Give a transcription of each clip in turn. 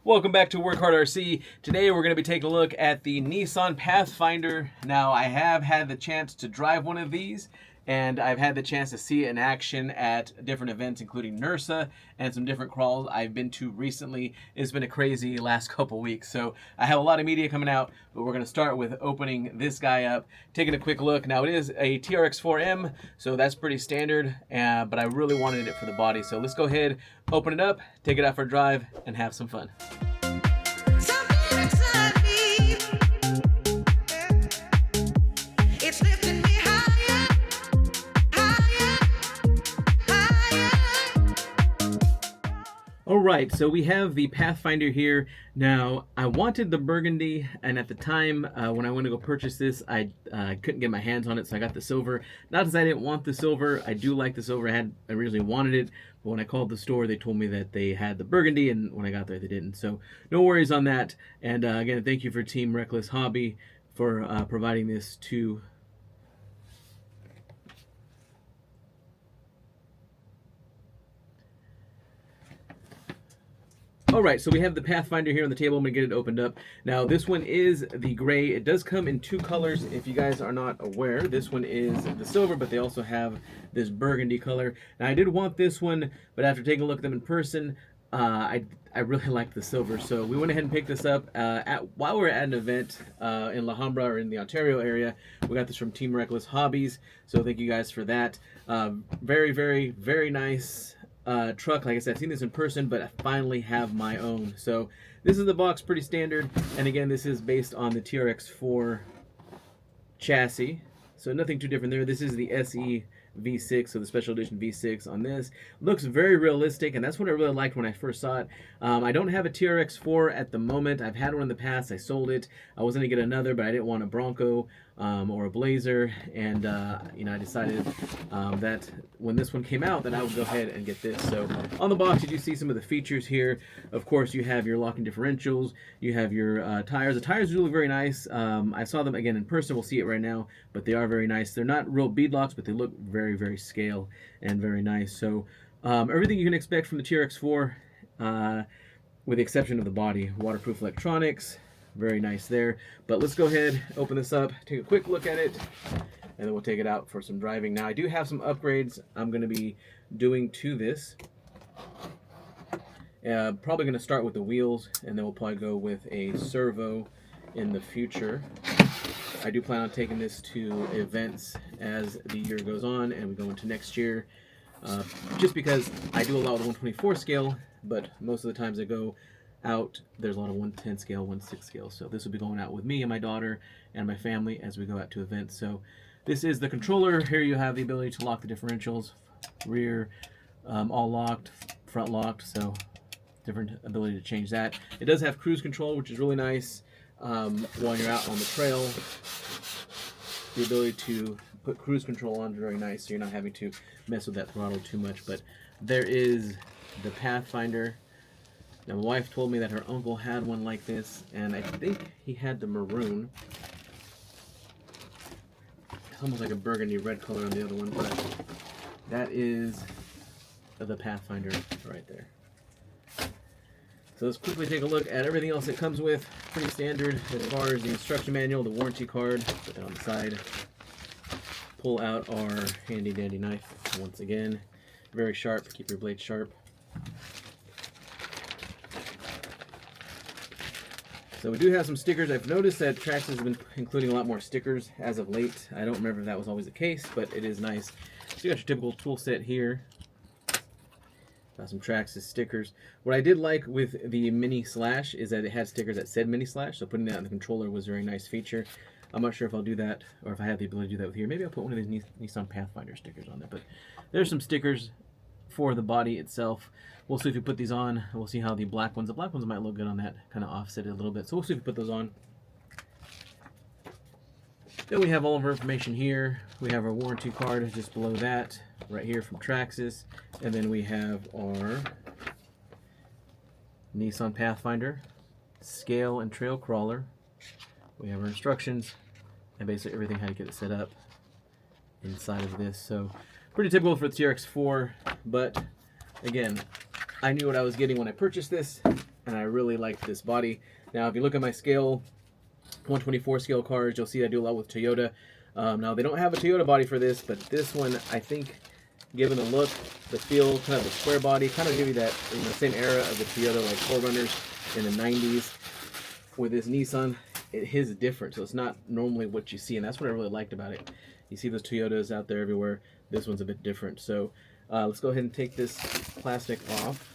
Welcome back to Work Hard RC. Today we're going to be taking a look at the Nissan Pathfinder. Now I have had the chance to drive one of these, and I've had the chance to see it in action at different events, including NERSA and some different crawls I've been to recently. It's been a crazy last couple weeks, so I have a lot of media coming out, but we're going to start with opening this guy up, taking a quick look. Now it is a TRX-4M, so that's pretty standard, but I really wanted it for the body. So let's go ahead, open it up, take it out for a drive, and have some fun. Alright, so we have the Pathfinder here. Now, I wanted the burgundy, and at the time when I went to go purchase this, I couldn't get my hands on it, so I got the silver. Not as I didn't want the silver, I do like the silver, I originally wanted it, but when I called the store, they told me that they had the burgundy, and when I got there, they didn't. So, no worries on that, and again, thank you for Team Reckless Hobby for providing this to Alright, so we have the Pathfinder here on the table. I'm going to get it opened up. Now, this one is the gray. It does come in two colors, if you guys are not aware. This one is the silver, but they also have this burgundy color. Now, I did want this one, but after taking a look at them in person, I really liked the silver. So we went ahead and picked this up while we were at an event in La Habra, or in the Ontario area. We got this from Team Reckless Hobbies, so thank you guys for that. Very, very, very nice truck. Like I said, I've seen this in person, but I finally have my own. So this is the box, pretty standard, and again, this is based on the TRX-4 chassis, so nothing too different there. This is the SE V6, so the special edition V6 on this. Looks very realistic, and that's what I really liked when I first saw it. I don't have a TRX-4 at the moment. I've had one in the past. I sold it. I was going to get another, but I didn't want a Bronco or a Blazer, and I decided that when this one came out, that I would go ahead and get this. So on the box, you do see some of the features here. Of course, you have your locking differentials. You have your tires. The tires do look very nice. I saw them again in person. We'll see it right now, but they are very nice. They're not real beadlocks, but they look very, very scale and very nice. So everything you can expect from the TRX-4, with the exception of the body. Waterproof electronics, very nice there. But let's go ahead, open this up, take a quick look at it, and then we'll take it out for some driving. Now, I do have some upgrades I'm going to be doing to this. Probably going to start with the wheels, and then we'll probably go with a servo in the future. I do plan on taking this to events as the year goes on and we go into next year, just because I do a lot with 124 scale, but most of the times I go out, there's a lot of 110 scale, 1/6 scale. So this will be going out with me and my daughter and my family as we go out to events. So this is the controller. Here you have the ability to lock the differentials, rear, all locked, front locked, so different ability to change that. It does have cruise control, which is really nice. While you're out on the trail, the ability to put cruise control on is very nice, so you're not having to mess with that throttle too much. But there is the Pathfinder. Now, my wife told me that her uncle had one like this, and I think he had the maroon. It's almost like a burgundy red color on the other one, but that is the Pathfinder right there. So let's quickly take a look at everything else it comes with. Pretty standard as far as the instruction manual, the warranty card. Put that on the side. Pull out our handy dandy knife once again. Very sharp, keep your blade sharp. So we do have some stickers. I've noticed that Traxxas has been including a lot more stickers as of late. I don't remember if that was always the case, but it is nice. So you got your typical tool set here. Got some Traxxas stickers. What I did like with the Mini Slash is that it had stickers that said Mini Slash, so putting that on the controller was a very nice feature. I'm not sure if I'll do that, or if I have the ability to do that with here. Maybe I'll put one of these Nissan Pathfinder stickers on there, but there's some stickers for the body itself. We'll see if we put these on. We'll see how the black ones might look good on that, kind of offset it a little bit. So we'll see if we put those on. Then we have all of our information here. We have our warranty card just below that, right here from Traxxas. And then we have our Nissan Pathfinder, scale and trail crawler. We have our instructions and basically everything how to get it set up inside of this. So pretty typical for the TRX-4, but again, I knew what I was getting when I purchased this, and I really liked this body. Now, if you look at my scale, 124 scale cars, you'll see I do a lot with Toyota. Now, they don't have a Toyota body for this, but this one, I think, given the look, the feel, kind of the square body, kind of give you that in the same era of the Toyota, like 4Runners in the 90s. With this Nissan, his is different, so it's not normally what you see, and that's what I really liked about it. You see those Toyotas out there everywhere. This one's a bit different. So let's go ahead and take this plastic off.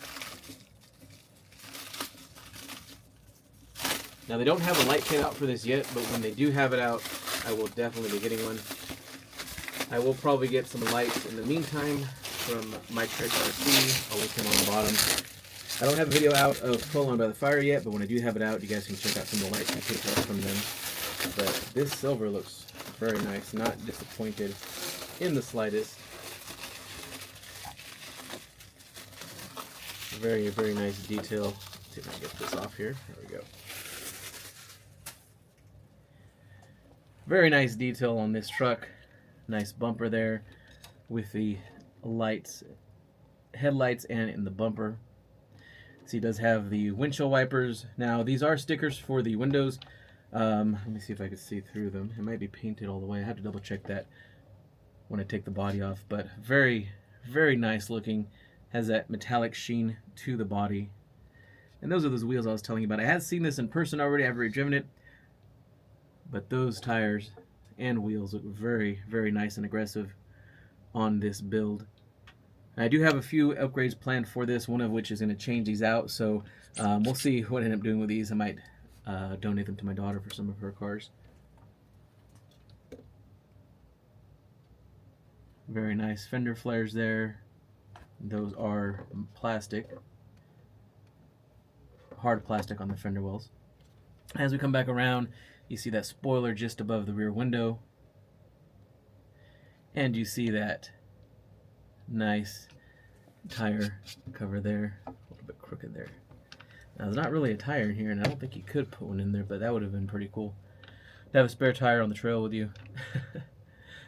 Now, they don't have a light kit out for this yet, but when they do have it out, I will definitely be getting one. I will probably get some lights in the meantime from Mike RC. I'll link him on the bottom. I don't have a video out of Pull On by the Fire yet, but when I do have it out, you guys can check out some of the lights I picked up from them. But this silver looks very nice, not disappointed in the slightest. Very, very nice detail. Let's see if I can get this off here. There we go. Very nice detail on this truck. Nice bumper there with the lights, headlights, and in the bumper. So he does have the windshield wipers. Now, these are stickers for the windows. Let me see if I can see through them. It might be painted all the way. I have to double check that when I take the body off. But very, very nice looking. Has that metallic sheen to the body. And those are those wheels I was telling you about. I have seen this in person already. I've already driven it. But those tires and wheels look very, very nice and aggressive on this build. I do have a few upgrades planned for this, one of which is going to change these out. So we'll see what I end up doing with these. I might donate them to my daughter for some of her cars. Very nice fender flares there. Those are plastic, hard plastic on the fender wells. As we come back around, you see that spoiler just above the rear window. And you see that nice tire cover there. A little bit crooked there. Now, there's not really a tire in here, and I don't think you could put one in there, but that would have been pretty cool to have a spare tire on the trail with you.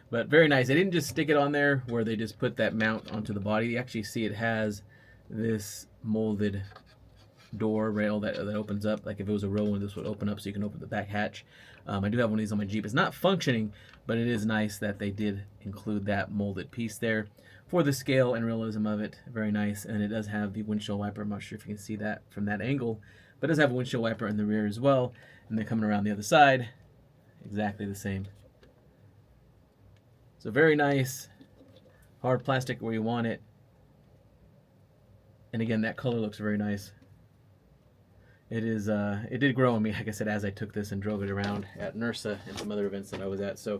But very nice. They didn't just stick it on there where they just put that mount onto the body. You actually see it has this molded door rail that opens up. Like if it was a real one, this would open up so you can open the back hatch. I do have one of these on my Jeep. It's not functioning, but it is nice that they did include that molded piece there for the scale and realism of it. Very nice. And it does have the windshield wiper. I'm not sure if you can see that from that angle, but it does have a windshield wiper in the rear as well. And then coming around the other side, exactly the same. So very nice, hard plastic where you want it. And again, that color looks very nice. It is. It did grow on me, like I said, as I took this and drove it around at NERSA and some other events that I was at. So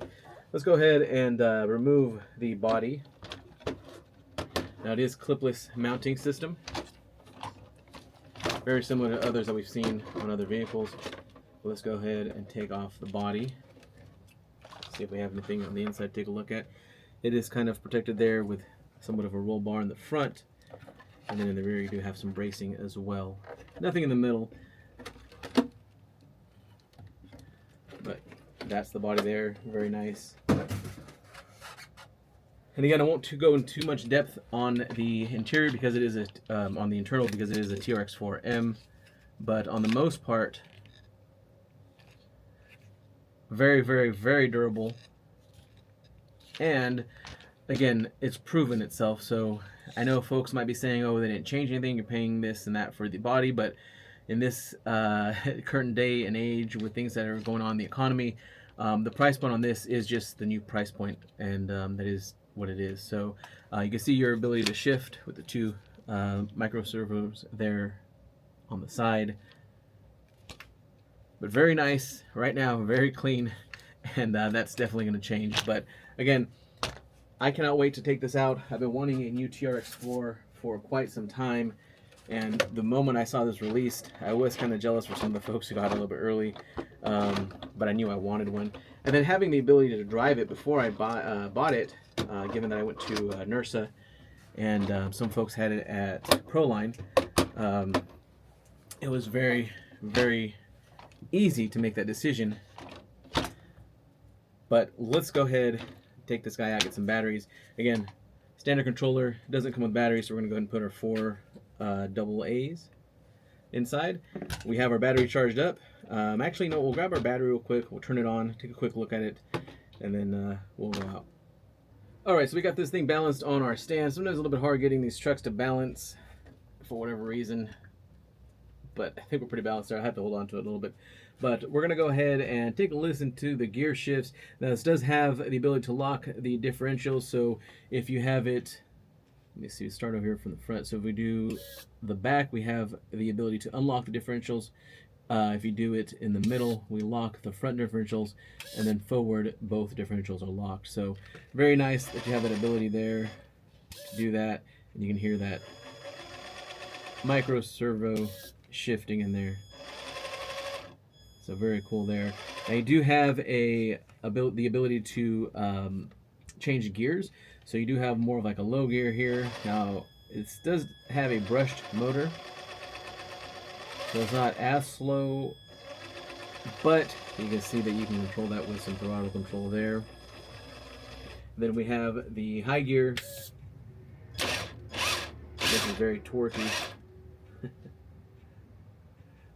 let's go ahead and remove the body. Now it is clipless mounting system. Very similar to others that we've seen on other vehicles. Let's go ahead and take off the body. See if we have anything on the inside to take a look at. It is kind of protected there with somewhat of a roll bar in the front, and then in the rear you do have some bracing as well. Nothing in the middle, but that's the body there. Very nice. And again, I won't go into too much depth on the interior because it is on the internal because it is a TRX-4M, but on the most part, very, very, very durable. And again, it's proven itself. So I know folks might be saying, oh, they didn't change anything, you're paying this and that for the body, but in this current day and age with things that are going on in the economy, the price point on this is just the new price point, and that is what it is. So you can see your ability to shift with the two micro servos there on the side. But very nice right now, very clean, and that's definitely going to change. But again, I cannot wait to take this out. I've been wanting a new TRX-4 for quite some time. And the moment I saw this released, I was kind of jealous for some of the folks who got it a little bit early, but I knew I wanted one. And then having the ability to drive it before I bought it, given that I went to NERSA and some folks had it at Proline, it was very, very easy to make that decision. But let's go ahead, take this guy out, get some batteries. Again, standard controller, doesn't come with batteries, so we're gonna go ahead and put our 4 AA's inside. We have our battery charged up. Actually, no, we'll grab our battery real quick, we'll turn it on, take a quick look at it, and then we'll go out. Alright, so we got this thing balanced on our stand. Sometimes it's a little bit hard getting these trucks to balance for whatever reason, but I think we're pretty balanced there. I have to hold on to it a little bit. But we're going to go ahead and take a listen to the gear shifts. Now this does have the ability to lock the differentials, so if you have it, let me see, start over here from the front. So if we do the back, we have the ability to unlock the differentials. If you do it in the middle, we lock the front differentials, and then forward, both differentials are locked. So very nice that you have that ability there to do that, and you can hear that micro servo shifting in there. So very cool there. Now you do have the ability to change gears. So you do have more of like a low gear here. Now it does have a brushed motor, so it's not as slow, but you can see that you can control that with some throttle control there. Then we have the high gear. This is very torquey.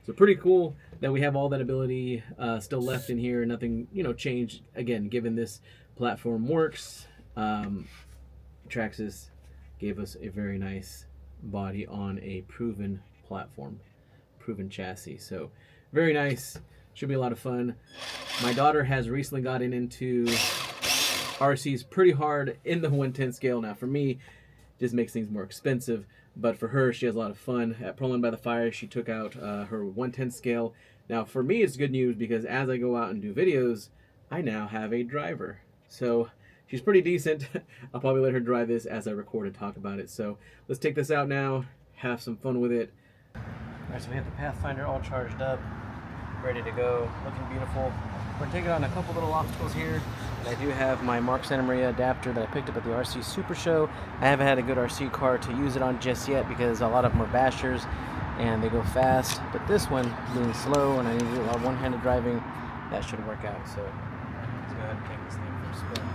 So pretty cool that we have all that ability still left in here. Nothing, changed. Again, given this platform works, Traxxas gave us a very nice body on a proven platform, proven chassis. So very nice. Should be a lot of fun. My daughter has recently gotten into RCs pretty hard in the 110 scale. Now for me, it just makes things more expensive. But for her, she has a lot of fun. At Proline by the Fire, she took out her 110 scale. Now, for me, it's good news because as I go out and do videos, I now have a driver. So she's pretty decent. I'll probably let her drive this as I record and talk about it. So let's take this out now, have some fun with it. All right, so we have the Pathfinder all charged up, ready to go, looking beautiful. We're taking on a couple little obstacles here. And I do have my Mark Santa Maria adapter that I picked up at the RC Super Show. I haven't had a good RC car to use it on just yet because a lot of them are bashers and they go fast. But this one, being slow and I need to do a lot of one-handed driving, that should work out. So let's go ahead and take this thing for a spin.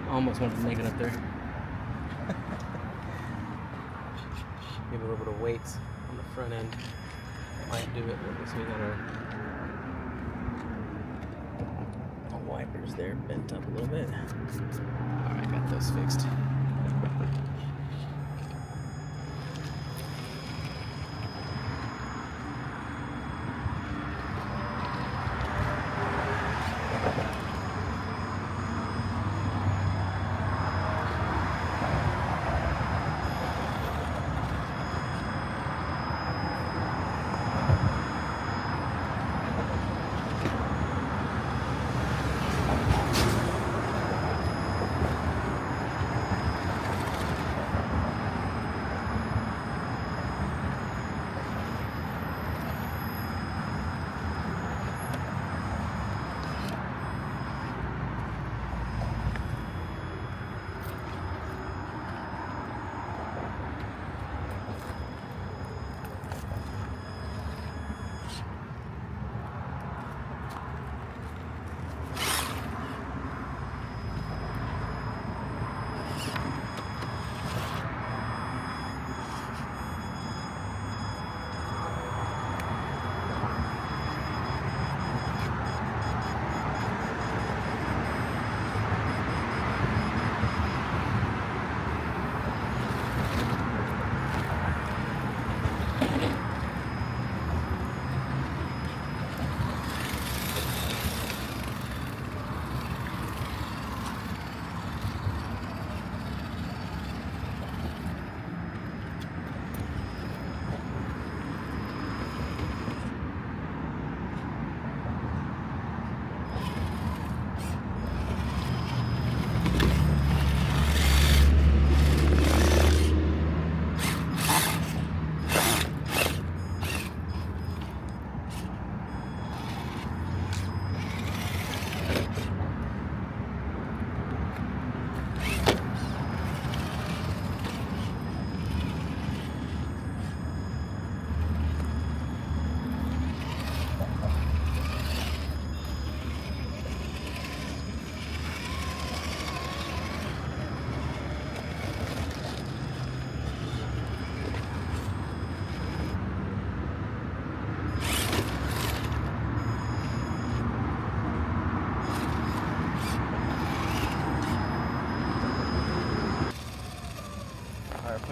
Almost wanted to make it up there. Maybe a little bit of weight on the front end might do it. So we got our wipers there bent up a little bit. Alright, got those fixed.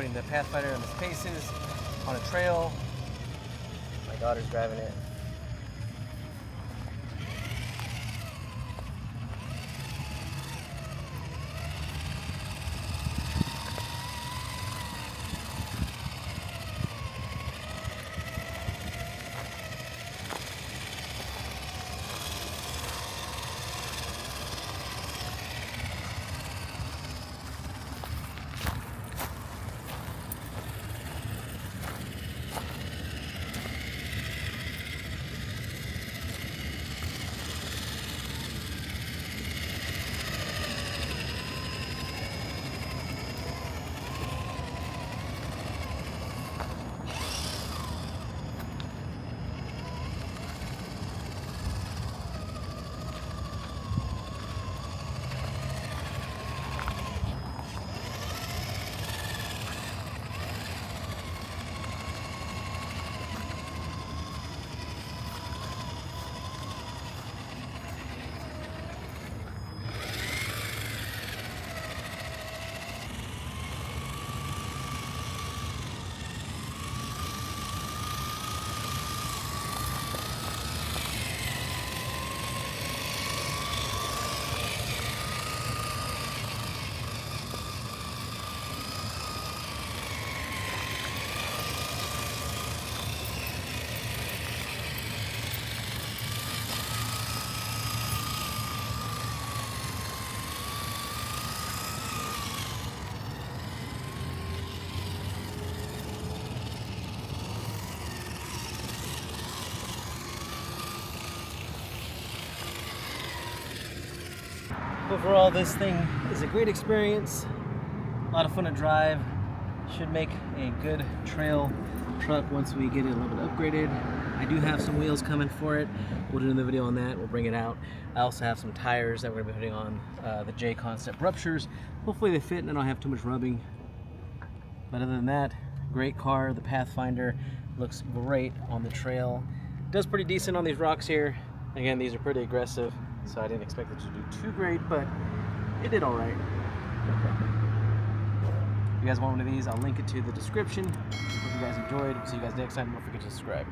putting the Pathfinder on the spaces on a trail. My daughter's driving it. Overall, this thing is a great experience. A lot of fun to drive. Should make a good trail truck once we get it a little bit upgraded. I do have some wheels coming for it. We'll do another video on that. We'll bring it out. I also have some tires that we're going to be putting on the J Concept ruptures. Hopefully they fit and I don't have too much rubbing. But other than that, great car. The Pathfinder looks great on the trail. Does pretty decent on these rocks here. Again, these are pretty aggressive, so I didn't expect it to do too great, but it did all right. If you guys want one of these, I'll link it to the description. Hope you guys enjoyed. See you guys next time. Don't forget to subscribe.